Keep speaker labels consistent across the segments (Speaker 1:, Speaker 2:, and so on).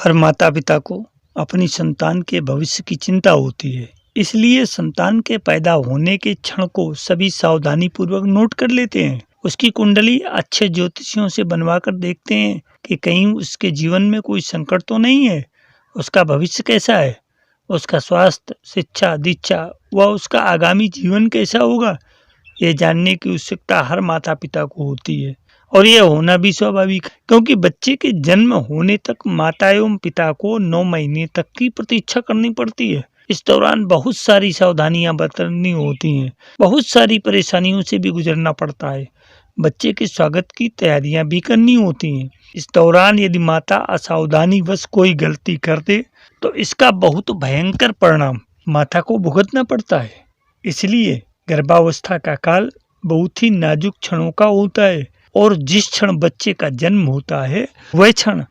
Speaker 1: हर माता पिता को अपनी संतान के भविष्य की चिंता होती है, इसलिए संतान के पैदा होने के क्षण को सभी सावधानी पूर्वक नोट कर लेते हैं। उसकी कुंडली अच्छे ज्योतिषियों से बनवाकर देखते हैं कि कहीं उसके जीवन में कोई संकट तो नहीं है, उसका भविष्य कैसा है, उसका स्वास्थ्य, शिक्षा, दीक्षा व उसका आगामी जीवन कैसा होगा, ये जानने की उत्सुकता हर माता पिता को होती है। और यह होना भी स्वाभाविक है, क्योंकि बच्चे के जन्म होने तक माता एवं पिता को 9 महीने तक की प्रतीक्षा करनी पड़ती है। इस दौरान बहुत सारी सावधानियां बरतनी होती हैं, बहुत सारी परेशानियों से भी गुजरना पड़ता है। बच्चे के स्वागत की तैयारियां भी करनी होती हैं। इस दौरान यदि माता असावधानीवश कोई गलती कर दे तो इसका बहुत भयंकर परिणाम माता को भुगतना पड़ता है। इसलिए गर्भावस्था का काल बहुत ही नाजुक क्षणों का होता है और जिस क्षण बच्चे का जन्म होता है वह क्षण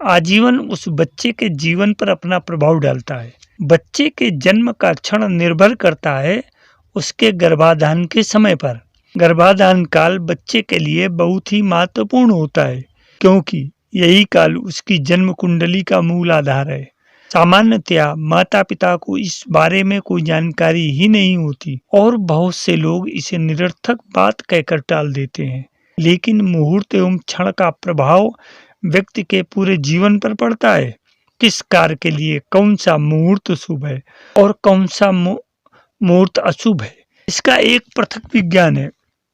Speaker 1: आजीवन उस बच्चे के जीवन पर अपना प्रभाव डालता है। बच्चे के जन्म का क्षण निर्भर करता है उसके गर्भाधान के समय पर। गर्भाधान काल बच्चे के लिए बहुत ही महत्वपूर्ण होता है, क्योंकि यही काल उसकी जन्म कुंडली का मूल आधार है। सामान्यतया माता पिता को इस बारे में कोई जानकारी ही नहीं होती और बहुत से लोग इसे निरर्थक बात कहकर टाल देते हैं। लेकिन मुहूर्त एवं क्षण का प्रभाव व्यक्ति के पूरे जीवन पर पड़ता है। किस कार्य के लिए कौन सा मुहूर्त शुभ है और कौन सा मुहूर्त अशुभ है, इसका एक पृथक विज्ञान है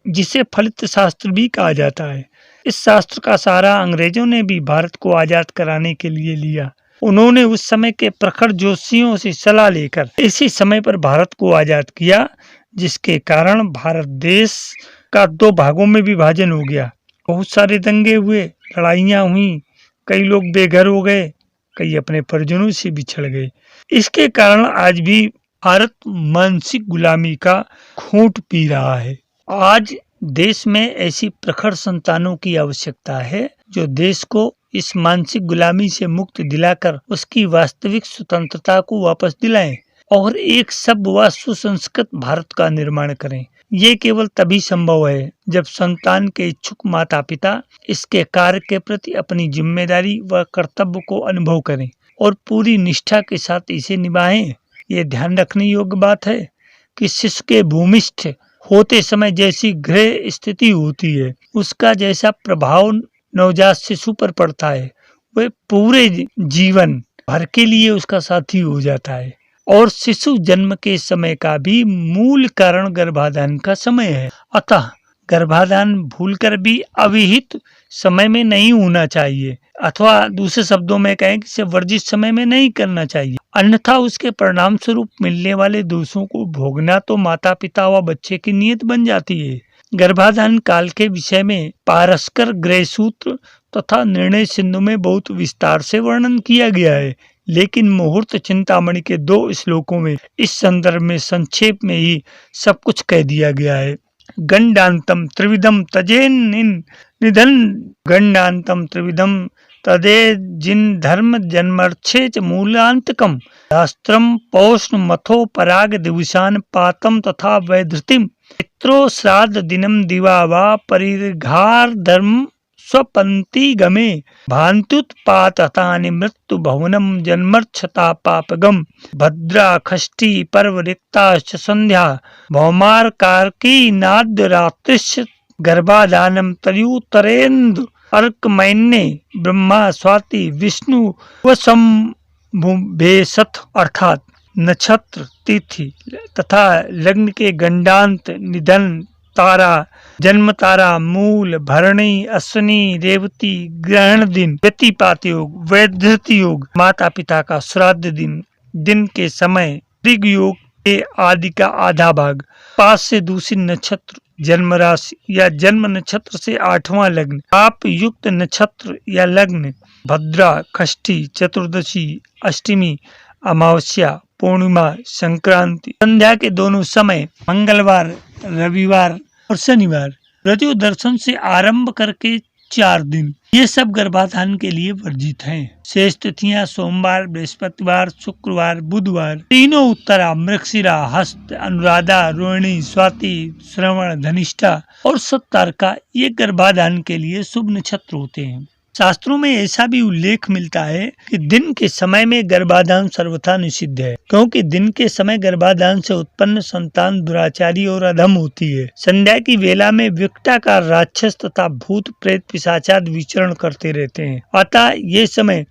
Speaker 1: जिसे फलित शास्त्र भी कहा जाता है। इस शास्त्र का सहारा अंग्रेजों ने भी भारत को आजाद कराने के लिए लिया। उन्होंने उस समय के प्रखर जोशियों से सलाह लेकर इसी समय पर भारत को आजाद किया, जिसके कारण भारत देश का 2 भागों में विभाजन हो गया। बहुत सारे दंगे हुए, लड़ाइयाँ हुई, कई लोग बेघर हो गए, कई अपने परिजनों से बिछड़ गए। इसके कारण आज भी भारत मानसिक गुलामी का घूंट पी रहा है। आज देश में ऐसी प्रखर संतानों की आवश्यकता है जो देश को इस मानसिक गुलामी से मुक्ति दिलाकर उसकी वास्तविक स्वतंत्रता को वापस दिलाएं और एक सभ्य व सुसंस्कृत भारत का निर्माण करें। ये केवल तभी संभव है जब संतान के इच्छुक माता पिता इसके कार्य के प्रति अपनी जिम्मेदारी व कर्तव्य को अनुभव करें और पूरी निष्ठा के साथ इसे निभाएं। ये ध्यान रखने योग्य बात है कि शिशु के भूमिष्ठ होते समय जैसी गृह स्थिति होती है, उसका जैसा प्रभाव नवजात शिशु पर पड़ता है, वह पूरे जीवन भर के लिए उसका साथी हो जाता है। और शिशु जन्म के समय का भी मूल कारण गर्भाधान का समय है। अतः गर्भाधान भूलकर भी अविहित समय में नहीं होना चाहिए, अथवा दूसरे शब्दों में कहें कि इसे वर्जित समय में नहीं करना चाहिए, अन्यथा उसके परिणाम स्वरूप मिलने वाले दोषों को भोगना तो माता पिता व बच्चे की नियत बन जाती है। गर्भाधान काल के विषय में पारस्कर गृह सूत्र तथा निर्णय सिंधु में बहुत विस्तार से वर्णन किया गया है, लेकिन मुहूर्त चिंतामणि के 2 श्लोकों में इस संदर्भ में संक्षेप में ही सब कुछ कह दिया गया है। गंडांतम त्रिविधम तजेन निधन गंडांतम त्रिविधम तदे जिन धर्म जन्मर्छे च मूलांतकम शास्त्रम पौष्ण मथो पराग दिवसान पातम तथा वैधृतिम पित्रो श्राद्ध दिनम दिवा वा परिघार धर्म स्वपंती गमे भांत्युत्पाततानि मृत्यु भवनम जन्मर्क्षता पापगम भद्रा खष्टी पर्व रिक्ताश्च संध्या भौमार कार्की नाद्य रात्रिश्च गर्भाधानम तर्युतरेन्द्र अर्कमैन्ये ब्रह्मा स्वाति विष्णु वसंभुभेसथ अर्थात नक्षत्र तिथि तथा लग्न के गंडांत, निधन तारा, जन्म तारा, मूल, भरणी, अश्विनी, रेवती, ग्रहण दिन, व्यतिपात योग, वैधृति योग, माता पिता का श्राद्ध दिन, दिन के समय, ऋग योग के आदि का आधा भाग, पास से दूसरी नक्षत्र, जन्म राशि या जन्म नक्षत्र से 8वां लग्न, पाप युक्त नक्षत्र या लग्न, भद्रा, खष्टी, चतुर्दशी, अष्टमी, अमावस्या, पूर्णिमा, संक्रांति, संध्या के दोनों समय, मंगलवार, रविवार और शनिवार, रजो दर्शन से आरंभ करके 4 दिन, ये सब गर्भाधान के लिए वर्जित हैं। शेष तिथियां सोमवार, बृहस्पतिवार, शुक्रवार, बुधवार, तीनों उत्तरा, मृगशिरा, हस्त, अनुराधा, रोहिणी, स्वाति, श्रवण, धनिष्ठा और सत्तारका ये गर्भाधान के लिए शुभ नक्षत्र होते हैं। शास्त्रों में ऐसा भी उल्लेख मिलता है कि दिन के समय में गर्भाधान सर्वथा निषिद्ध है, क्योंकि दिन के समय गर्भाधान से उत्पन्न संतान दुराचारी और अधम होती है। संध्या की वेला में विकटाकार राक्षस तथा भूत प्रेत पिशाचाद विचरण करते रहते हैं, अतः ये समय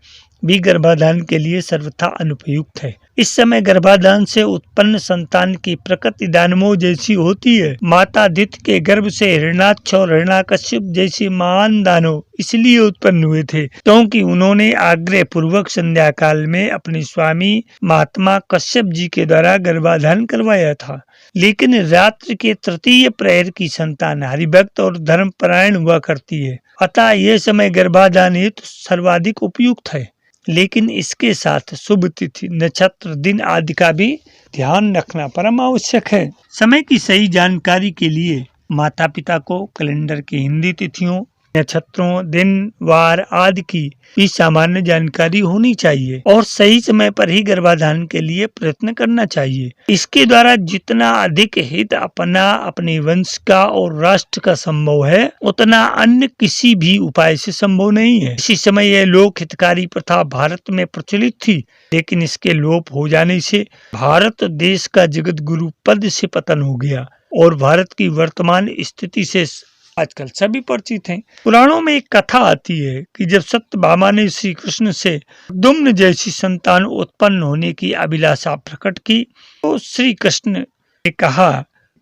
Speaker 1: भी गर्भाधान के लिए सर्वथा अनुपयुक्त है। इस समय गर्भाधान से उत्पन्न संतान की प्रकृति दानवों जैसी होती है। माता दिति के गर्भ से हिरण्याक्ष और हिरण्याकश्यप जैसे महान दानव इसलिए उत्पन्न हुए थे क्योंकि उन्होंने आग्रह पूर्वक संध्या काल में अपने स्वामी महात्मा कश्यप जी के द्वारा गर्भाधान करवाया था। लेकिन रात्रि के तृतीय प्रहर की संतान हरिभक्त और धर्मपरायण हुआ करती है, अतः यह समय गर्भाधान हेतु सर्वाधिक उपयुक्त है। लेकिन इसके साथ शुभ तिथि, नक्षत्र, दिन आदि का भी ध्यान रखना परम आवश्यक है। समय की सही जानकारी के लिए माता पिता को कैलेंडर की हिंदी तिथियों, नक्षत्रों, दिन, वार आदि की भी सामान्य जानकारी होनी चाहिए और सही समय पर ही गर्भाधान के लिए प्रयत्न करना चाहिए। इसके द्वारा जितना अधिक हित अपने वंश का और राष्ट्र का संभव है, उतना अन्य किसी भी उपाय से संभव नहीं है। इसी समय यह लोक हितकारी प्रथा भारत में प्रचलित थी, लेकिन इसके लोप हो जाने से भारत देश का जगत गुरु पद से पतन हो गया और भारत की वर्तमान स्थिति से आजकल सभी परिचित हैं। पुराणों में एक कथा आती है कि जब सत्यभामा ने श्री कृष्ण से प्रद्युम्न जैसी संतान उत्पन्न होने की अभिलाषा प्रकट की तो श्री कृष्ण ने कहा,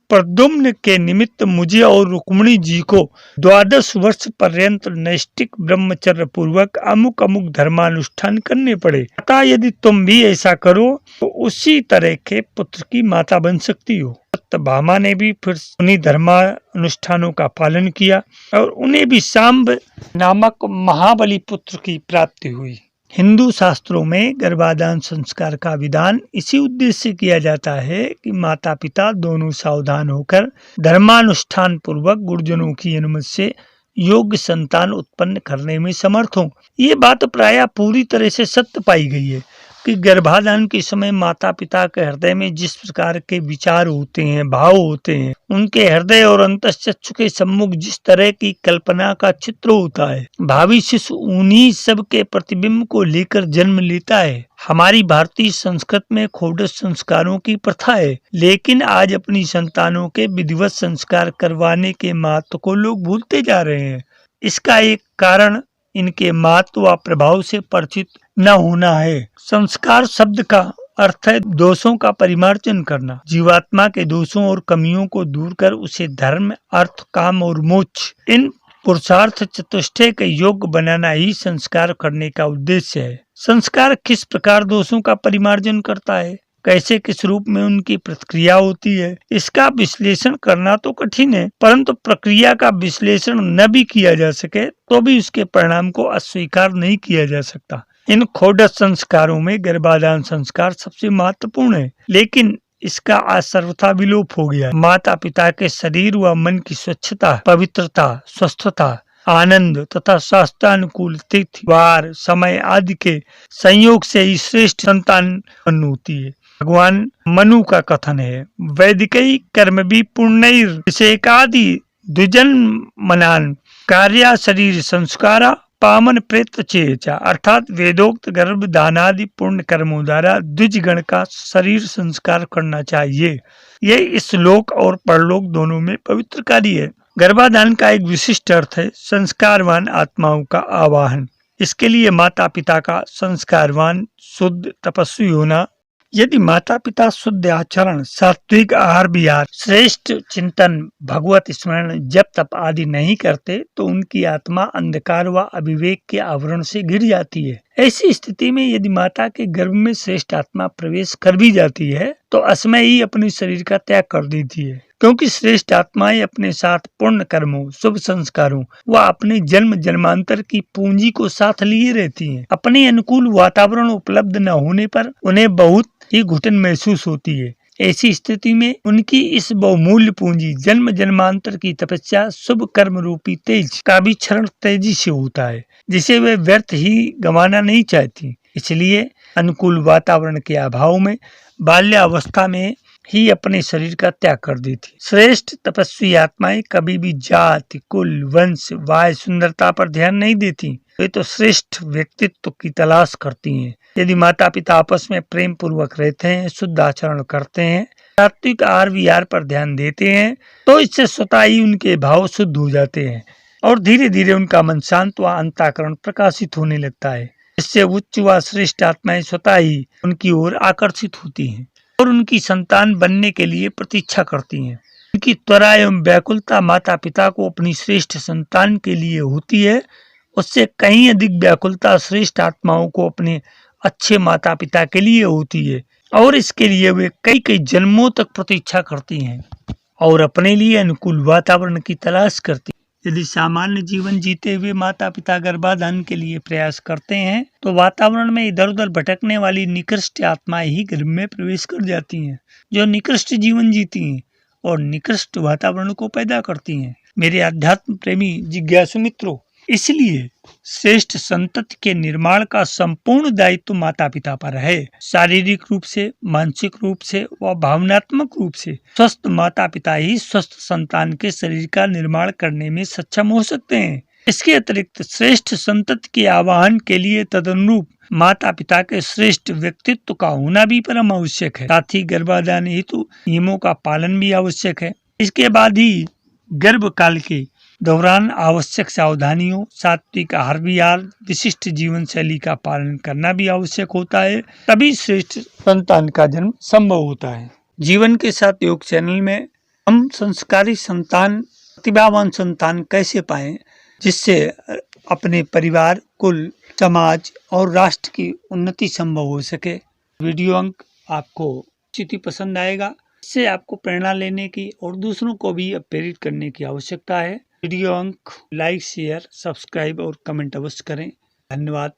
Speaker 1: प्रद्युम्न के निमित्त मुझे और रुक्मिणी जी को 12 वर्ष पर्यंत नैष्ठिक ब्रह्मचर्य पूर्वक अमुक अमुक धर्मानुष्ठान करने पड़े, अतः यदि तुम भी ऐसा करो तो उसी तरह के पुत्र की माता बन सकती हो। सत्यभामा ने भी फिर उन्हीं धर्मानुष्ठानों का पालन किया और उन्हें भी सांब नामक महाबली पुत्र की प्राप्ति हुई। हिंदू शास्त्रों में गर्भाधान संस्कार का विधान इसी उद्देश्य से किया जाता है कि माता पिता दोनों सावधान होकर धर्मानुष्ठान पूर्वक गुरुजनों की अनुमति से योग्य संतान उत्पन्न करने में समर्थ हों। ये बात प्रायः पूरी तरह से सत्य पाई गई है कि गर्भाधान के समय माता पिता के हृदय में जिस प्रकार के विचार होते हैं, भाव होते हैं, उनके हृदय और अंतःचक्षु के सम्मुख जिस तरह की कल्पना का चित्र होता है, भावी शिशु उन्हीं सब के प्रतिबिंब को लेकर जन्म लेता है। हमारी भारतीय संस्कृति में खोडस संस्कारों की प्रथा है, लेकिन आज अपनी संतानों के विधिवत संस्कार करवाने के महत्व को लोग भूलते जा रहे हैं। इसका एक कारण इनके महत्व व प्रभाव से परिचित न होना है। संस्कार शब्द का अर्थ है दोषों का परिमार्जन करना, जीवात्मा के दोषों और कमियों को दूर कर उसे धर्म, अर्थ, काम और मोक्ष इन पुरुषार्थ चतुष्टय के योग्य बनाना ही संस्कार करने का उद्देश्य है। संस्कार किस प्रकार दोषों का परिमार्जन करता है, कैसे किस रूप में उनकी प्रतिक्रिया होती है, इसका विश्लेषण करना तो कठिन है, परंतु प्रक्रिया का विश्लेषण न भी किया जा सके तो भी उसके परिणाम को अस्वीकार नहीं किया जा सकता। इन खोडस संस्कारों में गर्भाधान संस्कार सबसे महत्वपूर्ण है, लेकिन इसका आज सर्वथा विलोप हो गया। माता पिता के शरीर व मन की स्वच्छता, पवित्रता, स्वस्थता, आनंद तथा शास्त्रानुकूल तिथि, वार, समय आदि के संयोग से ही श्रेष्ठ संतान उत्पन्न होती है। भगवान मनु का कथन है, वैदिकई कर्म भी पुण्यैर्विषेकादि द्विजन्म मनान कार्या शरीर संस्कारा पामन प्रेत चेचा, अर्थात वेदोक्त गर्भधानादि पुण्य कर्मों द्वारा द्विजगण का शरीर संस्कार करना चाहिए। यह इस लोक और परलोक दोनों में पवित्र कार्य है। गर्भाधान का एक विशिष्ट अर्थ है संस्कारवान आत्माओं का आवाहन। इसके लिए माता पिता का संस्कारवान, शुद्ध, तपस्वी होना। यदि माता पिता शुद्ध आचरण, सात्विक आहार विहार, श्रेष्ठ चिंतन, भगवत स्मरण, जप तप आदि नहीं करते तो उनकी आत्मा अंधकार व अविवेक के आवरण से घिर जाती है। ऐसी स्थिति में यदि माता के गर्भ में श्रेष्ठ आत्मा प्रवेश कर भी जाती है तो असमय ही अपने शरीर का त्याग कर देती है, क्योंकि श्रेष्ठ आत्माएं अपने साथ पुण्य कर्मों, शुभ संस्कारों व अपने जन्म जन्मांतर की पूंजी को साथ लिए रहती हैं। अपने अनुकूल वातावरण उपलब्ध न होने पर उन्हें बहुत ही घुटन महसूस होती है। ऐसी स्थिति में उनकी इस बहुमूल्य पूंजी जन्म जन्मांतर की तपस्या, शुभ कर्म रूपी तेज का भी क्षरण तेजी से होता है, जिसे वे व्यर्थ ही गंवाना नहीं चाहती। इसलिए अनुकूल वातावरण के अभाव में बाल्यावस्था में ही अपने शरीर का त्याग कर देती। श्रेष्ठ तपस्वी आत्माएं कभी भी जाति, कुल, वंश, वाय, सुंदरता पर ध्यान नहीं देती। वे तो श्रेष्ठ व्यक्तित्व की तलाश करती हैं। यदि माता पिता आपस में प्रेम पूर्वक रहते हैं, शुद्ध आचरण करते हैं, सात्विक आहार विहार पर ध्यान देते हैं, तो इससे स्वतः ही उनके भाव शुद्ध हो जाते हैं और धीरे धीरे उनका मन शांत व अंतःकरण प्रकाशित होने लगता है। इससे उच्च व श्रेष्ठ आत्माएं स्वतः ही उनकी ओर आकर्षित होती हैं और उनकी संतान बनने के लिए प्रतीक्षा करती हैं। उनकी त्वरा एवं व्याकुलता माता पिता को अपनी श्रेष्ठ संतान के लिए होती है, उससे कहीं अधिक व्याकुलता श्रेष्ठ आत्माओं को अपने अच्छे माता पिता के लिए होती है और इसके लिए वे कई कई जन्मों तक प्रतीक्षा करती हैं और अपने लिए अनुकूल वातावरण की तलाश करती हैं। यदि सामान्य जीवन जीते हुए माता पिता गर्भाधान के लिए प्रयास करते हैं तो वातावरण में इधर उधर भटकने वाली निकृष्ट आत्माएं ही गर्भ में प्रवेश कर जाती हैं, जो निकृष्ट जीवन जीती हैं और निकृष्ट वातावरण को पैदा करती हैं। मेरे अध्यात्म प्रेमी जिज्ञासु मित्रों, इसलिए श्रेष्ठ संतति के निर्माण का संपूर्ण दायित्व माता पिता पर है। शारीरिक रूप से, मानसिक रूप से व भावनात्मक रूप से स्वस्थ माता पिता ही स्वस्थ संतान के शरीर का निर्माण करने में सक्षम हो सकते हैं। इसके अतिरिक्त श्रेष्ठ संतति के आवाहन के लिए तदनुरूप माता पिता के श्रेष्ठ व्यक्तित्व का होना भी परम आवश्यक है। साथ ही गर्भाधान हेतु नियमों का पालन भी आवश्यक है। इसके बाद ही गर्भ काल के दौरान आवश्यक सावधानियों, सात्विक आहार विहार, विशिष्ट जीवन शैली का पालन करना भी आवश्यक होता है, तभी श्रेष्ठ संतान का जन्म संभव होता है। जीवन के साथ योग चैनल में हम संस्कारी संतान, प्रतिभावान संतान कैसे पाएं, जिससे अपने परिवार, कुल, समाज और राष्ट्र की उन्नति संभव हो सके। वीडियो अंक आपको निश्चित ही पसंद आएगा। इससे आपको प्रेरणा लेने की और दूसरों को भी प्रेरित करने की आवश्यकता है। वीडियो अंक लाइक, शेयर, सब्सक्राइब और कमेंट अवश्य करें। धन्यवाद।